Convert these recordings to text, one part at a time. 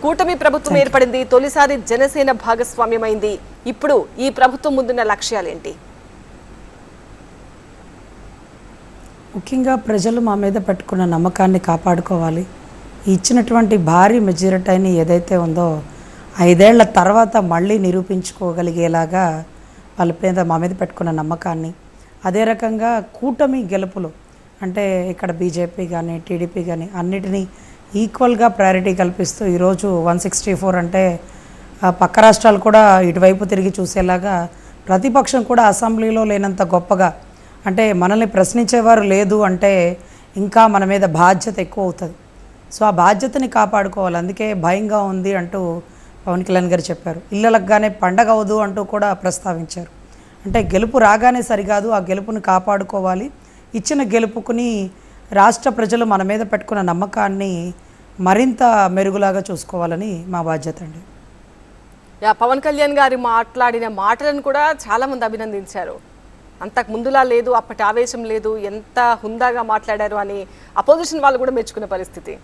కూటమి ప్రభుత్వం ఏర్పడింది, తొలిసారి జనసేన భాగస్వామ్యమైంది. ఇప్పుడు ఈ ప్రభుత్వం ముందున్న లక్ష్యాలేంటి? ముఖ్యంగా ప్రజలు మా మీద పెట్టుకున్న నమ్మకాన్ని కాపాడుకోవాలి. ఇచ్చినటువంటి భారీ మెజారిటీని ఏదైతే ఉందో 5 ఏళ్ల తర్వాత మళ్ళీ నిరూపించుకోగలిగేలాగా వాళ్ళ మీద మా మీద పెట్టుకున్న నమ్మకాన్ని, అదే రకంగా కూటమి గెలుపులు అంటే ఇక్కడ బీజేపీ కానీ టీడీపీ కానీ అన్నిటినీ ఈక్వల్గా ప్రయారిటీ కల్పిస్తూ ఈరోజు 164 అంటే పక్క రాష్ట్రాలు కూడా ఇటువైపు తిరిగి చూసేలాగా ప్రతిపక్షం కూడా అసెంబ్లీలో లేనంత గొప్పగా, అంటే మనల్ని ప్రశ్నించేవారు లేదు అంటే ఇంకా మన మీద బాధ్యత ఎక్కువ అవుతుంది. సో ఆ బాధ్యతని కాపాడుకోవాలి. అందుకే భయంగా ఉంది అంటూ పవన్ కళ్యాణ్ గారు చెప్పారు. ఇళ్ళలకుగానే పండగ అవదు అంటూ కూడా ప్రస్తావించారు. అంటే గెలుపు రాగానే సరికాదు, ఆ గెలుపుని కాపాడుకోవాలి. ఇచ్చిన గెలుపుకుని రాష్ట్ర ప్రజలు మన మీద పెట్టుకున్న నమ్మకాన్ని మరింత మెరుగులాగా చూసుకోవాలని మా బాధ్యత అండి. పవన్ కళ్యాణ్ గారు మాట్లాడిన మాటలను కూడా చాలామంది అభినందించారు. అంతకు ముందులా లేదు, అప్పటి ఆవేశం లేదు, ఎంత హుందాగా మాట్లాడారు అని అపోజిషన్ వాళ్ళు కూడా మెచ్చుకునే పరిస్థితి.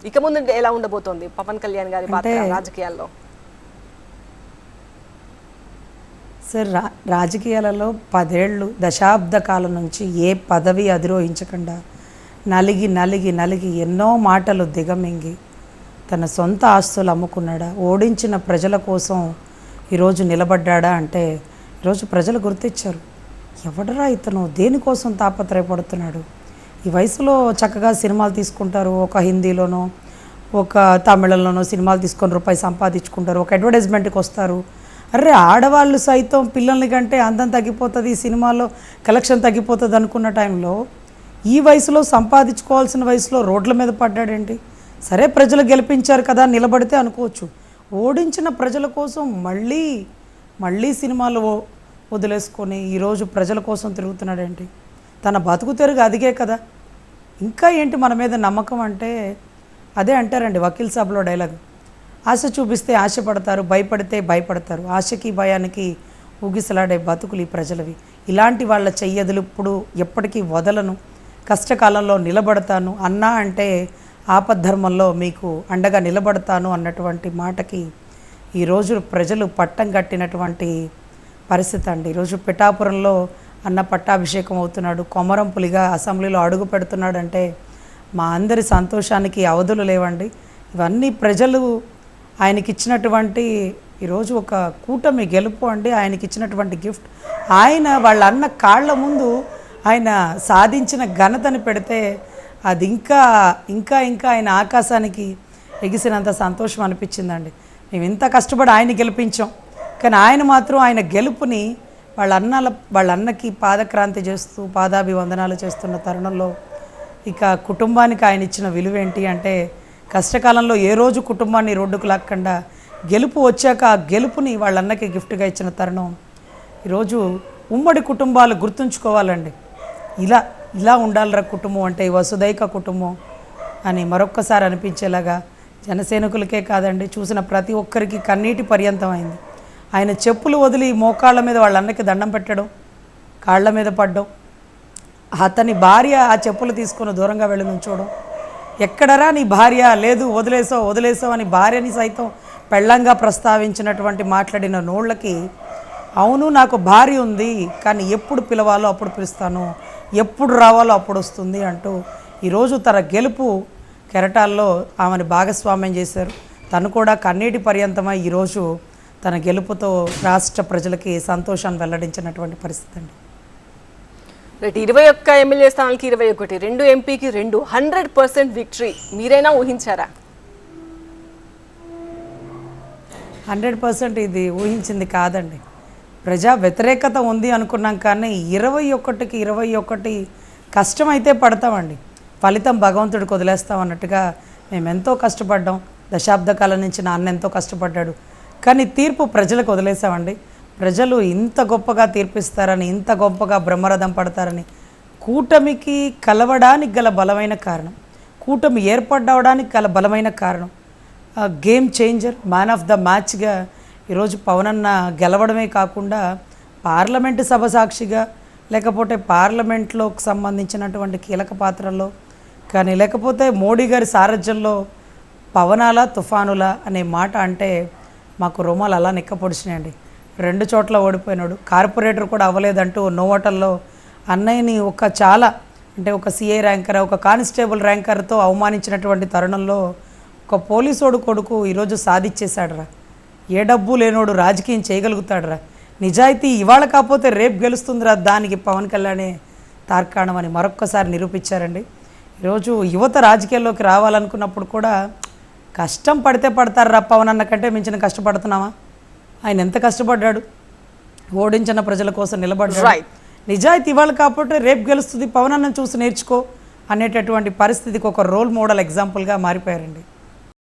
ఇక ముందు ఎలా ఉండబోతోంది పవన్ కళ్యాణ్ గారి పాత్ర రాజకీయాల్లో? సార్, రాజకీయాలలో 10 ఏళ్ళు దశాబ్ద కాలం నుంచి ఏ పదవి అధిరోహించకుండా నలిగి నలిగి నలిగి ఎన్నో మాటలు దిగమింగి తన సొంత ఆస్తులు అమ్ముకున్నాడా, ఓడించిన ప్రజల కోసం ఈరోజు నిలబడ్డా అంటే ఈరోజు ప్రజలు గుర్తించారు. ఎవడరా ఇతను, దేనికోసం తాపత్రయపడుతున్నాడు? ఈ వయసులో చక్కగా సినిమాలు తీసుకుంటారు, ఒక హిందీలోనో ఒక తమిళంలోనో సినిమాలు తీసుకొని రూపాయి సంపాదించుకుంటారు, ఒక అడ్వర్టైజ్మెంట్కి వస్తారు. అరే, ఆడవాళ్ళు సైతం పిల్లల్ని కంటే అందం తగ్గిపోతుంది, సినిమాలో కలెక్షన్ తగ్గిపోతుంది అనుకున్న టైంలో ఈ వయసులో సంపాదించుకోవాల్సిన వయసులో రోడ్ల మీద పడ్డాడేంటి? సరే, ప్రజలు గెలిపించారు కదా నిలబడితే అనుకోవచ్చు. ఓడించిన ప్రజల కోసం మళ్ళీ సినిమాలు వదిలేసుకొని ఈరోజు ప్రజల కోసం తిరుగుతున్నాడేంటి? తన బతుకు తెరుగు అదిగే కదా. ఇంకా ఏంటి మన మీద నమ్మకం అంటే అదే అంటారండి వకీల్ సాబ్లో డైలాగ్, ఆశ చూపిస్తే ఆశపడతారు, భయపడితే భయపడతారు, ఆశకి భయానికి ఊగిసలాడే బతుకులు ఈ ప్రజలవి. ఇలాంటి వాళ్ళ చెయ్యదులు ఇప్పుడు ఎప్పటికీ వదలను, కష్టకాలంలో నిలబడతాను, అన్నా అంటే ఆపద్ధర్మంలో మీకు అండగా నిలబడతాను అన్నటువంటి మాటకి ఈరోజు ప్రజలు పట్టం కట్టినటువంటి పరిస్థితి అండి. ఈరోజు పిఠాపురంలో అన్న పట్టాభిషేకం అవుతున్నాడు, కొమరం పులిగా అసెంబ్లీలో అడుగు పెడుతున్నాడంటే మా అందరి సంతోషానికి అవధులు లేవండి. ఇవన్నీ ప్రజలు ఆయనకిచ్చినటువంటి ఈరోజు ఒక కూటమి గెలుపు అండి. ఆయనకిచ్చినటువంటి గిఫ్ట్. ఆయన వాళ్ళ అన్న కాళ్ళ ముందు ఆయన సాధించిన ఘనతని పెడితే అది ఇంకా ఇంకా ఇంకా ఆయన ఆకాశానికి ఎగిసినంత సంతోషం అనిపించిందండి. మేము ఇంత కష్టపడి ఆయన గెలిపించాం, కానీ ఆయన మాత్రం ఆయన గెలుపుని వాళ్ళ అన్నకి పాదక్రాంతి చేస్తూ పాదాభివందనాలు చేస్తున్న తరుణంలో ఇక కుటుంబానికి ఆయన ఇచ్చిన విలువ ఏంటి అంటే, కష్టకాలంలో ఏ రోజు కుటుంబాన్ని రోడ్డుకు లాక్కుండా గెలుపు వచ్చాక ఆ గెలుపుని వాళ్ళ అన్నకి గిఫ్ట్గా ఇచ్చిన తరుణం. ఈరోజు ఉమ్మడి కుటుంబాలు గుర్తుంచుకోవాలండి. ఇలా ఉండాలిరా కుటుంబం అంటే, వసుదైక కుటుంబం అని మరొక్కసారి అనిపించేలాగా జనసైనికులకే కాదండి, చూసిన ప్రతి ఒక్కరికి కన్నీటి పర్యంతం అయింది. ఆయన చెప్పులు వదిలి మోకాళ్ళ మీద వాళ్ళ అన్నకి దండం పెట్టడం, కాళ్ళ మీద పడ్డం, అతని భార్య ఆ చెప్పులు తీసుకొని దూరంగా వెళ్ళి నుంచోవడం, ఎక్కడరా నీ భార్య, లేదు వదిలేసావు అని భార్యని సైతం పెళ్ళంగా ప్రస్తావించినటువంటి మాట్లాడిన నోళ్ళకి, అవును నాకు భార్య ఉంది, కానీ ఎప్పుడు పిలవాలో అప్పుడు పిలుస్తాను, ఎప్పుడు రావాలో అప్పుడు వస్తుంది అంటూ ఈరోజు తన గెలుపు కెరటాల్లో ఆమెను భాగస్వామ్యం చేశారు. తను కూడా కన్నీటి పర్యంతమై ఈరోజు తన గెలుపుతో రాష్ట్ర ప్రజలకి సంతోషాన్ని వెల్లడించినటువంటి పరిస్థితి అండి. 21 ఎమ్మెల్యే స్థానాలకి 21, 2 ఎంపీకి 2, 100% విక్టరీ మీరైనా ఊహించారా? 100% ఇది ఊహించింది కాదండి. ప్రజా వ్యతిరేకత ఉంది అనుకున్నాం, కానీ 21కి 21 కష్టమైతే పడతామండి, ఫలితం భగవంతుడికి వదిలేస్తాం అన్నట్టుగా మేము ఎంతో కష్టపడ్డాం. దశాబ్ద కాలం నుంచి నాన్న ఎంతో కష్టపడ్డాడు, కానీ తీర్పు ప్రజలకు వదిలేసామండి. ప్రజలు ఇంత గొప్పగా తీర్పిస్తారని, ఇంత గొప్పగా బ్రహ్మరథం పడతారని, కూటమికి కలవడానికి గల బలమైన కారణం, కూటమి ఏర్పడడానికి గల బలమైన కారణం, game changer, man of the మ్యాచ్గా ఈరోజు పవనన్న గెలవడమే కాకుండా పార్లమెంటు సభ సాక్షిగా, లేకపోతే పార్లమెంట్లోకి సంబంధించినటువంటి కీలక పాత్రల్లో కానీ, లేకపోతే మోడీ గారి సారథ్యంలో పవనాల తుఫానుల అనే మాట అంటే మాకు రుమాలు అలా నిక్కపొడిచినాయండి. 2 చోట్ల ఓడిపోయినాడు, కార్పొరేటర్ కూడా అవ్వలేదంటూ నోవటల్లో అన్నయ్యని ఒక సిఐ ర్యాంకర్, ఒక కానిస్టేబుల్ ర్యాంకర్తో అవమానించినటువంటి తరుణంలో ఒక పోలీసోడు కొడుకు ఈరోజు సాధించేశాడురా. ఏ డబ్బు లేనోడు రాజకీయం చేయగలుగుతాడురా. నిజాయితీ ఇవాళ కాకపోతే రేపు గెలుస్తుందిరా, దానికి పవన్ కళ్యాణే తార్కాణం అని మరొక్కసారి నిరూపించారండి. ఈరోజు యువత రాజకీయాల్లోకి రావాలనుకున్నప్పుడు కూడా కష్టం పడితే పడతారా, పవన్ అన్న కంటే మించిన కష్టపడుతున్నామా? ఆయన ఎంత కష్టపడ్డాడు, ఓడించిన ప్రజల కోసం నిలబడ్డాడు. నిజాయితీ ఇవాళ కాకపోతే రేపు గెలుస్తుంది, పవన్ అన్నను చూసి నేర్చుకో అనేటటువంటి పరిస్థితికి ఒక రోల్ మోడల్ ఎగ్జాంపుల్గా మారిపోయారండి.